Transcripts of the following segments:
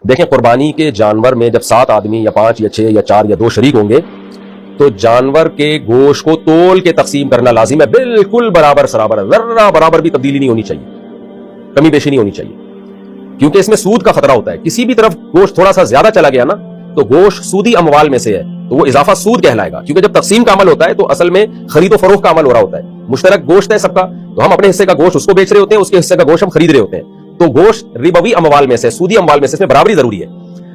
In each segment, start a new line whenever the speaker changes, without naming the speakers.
دیکھیں قربانی کے جانور میں جب 7 آدمی یا 5 یا 6 یا 4 یا 2 شریک ہوں گے تو جانور کے گوشت کو تول کے تقسیم کرنا لازم ہے، بالکل برابر سرابر، ذرہ برابر بھی تبدیلی نہیں ہونی چاہیے، کمی بیشی نہیں ہونی چاہیے، کیونکہ اس میں سود کا خطرہ ہوتا ہے۔ کسی بھی طرف گوشت تھوڑا سا زیادہ چلا گیا نا تو گوشت سودی اموال میں سے ہے، تو وہ اضافہ سود کہلائے گا، کیونکہ جب تقسیم کا عمل ہوتا ہے تو اصل میں خرید و فروخت کا عمل ہو رہا ہوتا ہے، مشترک گوشت ہے سب کا، تو ہم اپنے حصے کا گوشت اس کو بیچ رہے ہوتے ہیں، اس کے حصے کا گوشت ہم خرید رہے ہوتے ہیں، تو گوشت ربوی اموال میں سے، سودی اموال میں سے، اس میں برابری ضروری ہے۔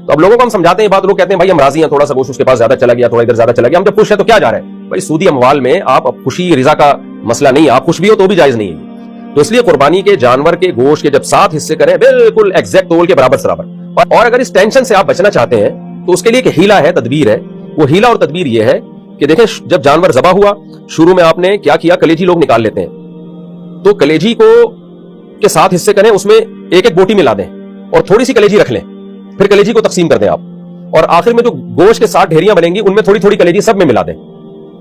تو اب لوگوں کو ہم سمجھاتے ہیں یہ بات، لوگ کہتے ہیں بھائی ہم راضی ہیں، تھوڑا سا گوشت اس کے پاس زیادہ چلا گیا، تھوڑا ادھر زیادہ چلا گیا، ہم جب خوش ہیں تو کیا جا رہا ہے بھائی؟ سودی اموال میں آپ خوشی رضا کا مسئلہ نہیں ہے، آپ خوش بھی ہو تو بھی جائز نہیں ہے۔ تو اس لیے قربانی کے جانور کے گوشت کے جب 7 حصے کریں بالکل ایگزیکٹ تول کے برابر سرابر، اور اگر اس ٹینشن سے آپ بچنا چاہتے ہیں تو اس کے لیے ایک ہیلا ہے، تدبیر ہے۔ وہ ہیلا اور تدبیر یہ ہے کہ دیکھیں جب جانور ذبح ہوا، شروع میں آپ نے کیا کیا، کلیجی لوگ نکال لیتے ہیں، تو کلیجی کو کے 7 حصے کریں، اس میں ایک ایک بوٹی ملا دیں اور تھوڑی سی کلیجی رکھ لیں، پھر کلیجی کو تقسیم کر دیں آپ، اور آخر میں جو گوشت کے 7 ڈھیریاں بنیں گی ان میں تھوڑی تھوڑی کلیجی سب میں ملا دیں،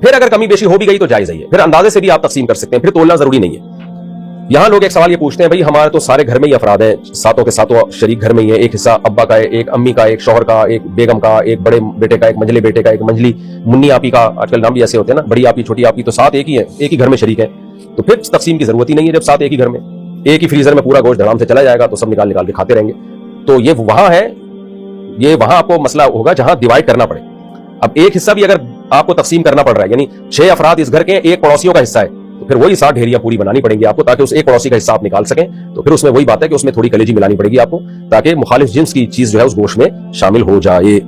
پھر اگر کمی بیشی ہو بھی گئی تو جائز ہے، پھر اندازے سے بھی آپ تقسیم کر سکتے ہیں، پھر تولنا ضروری نہیں ہے۔ یہاں لوگ ایک سوال یہ پوچھتے ہیں بھائی ہمارے تو سارے گھر میں ہی افراد ہیں، 7 کے 7 شریک گھر میں ہی ہیں، ایک حصہ ابا کا ہے، ایک امی کا، ایک شوہر کا، ایک بیگم کا، ایک بڑے بیٹے کا، ایک منجلے بیٹے کا، ایک منجلی منی آپی کا، آج کل نام بھی ایسے ہوتے ہیں نا، بڑی آپی چھوٹی آپی، تو 7 ایک ہی ہیں، ایک ہی گھر میں شریک ہیں، تو پھر تقسیم کی ضرورت ہی نہیں ہے۔ جب 7 ایک ہی گھر میں، ایک ہی فریزر میں پورا گوشت دھڑام سے چلا جائے گا تو سب نکال نکال کے کھاتے رہیں گے، تو یہ وہاں ہے، یہ وہاں آپ کو مسئلہ ہوگا جہاں ڈیوائڈ کرنا پڑے۔ اب ایک حصہ بھی اگر آپ کو تقسیم کرنا پڑ رہا ہے، یعنی 6 افراد اس گھر کے، ایک پڑوسیوں کا حصہ ہے، تو پھر وہی 7 ڈھیریاں پوری بنانی پڑیں گی آپ کو، تاکہ اس ایک پڑوسی کا حصہ آپ نکال سکیں، تو پھر اس میں وہی بات ہے کہ اس میں تھوڑی کلیجی ملانی پڑے گی آپ کو، تاکہ مخالف جنس کی چیز جو ہے اس گوشت میں شامل ہو جائے۔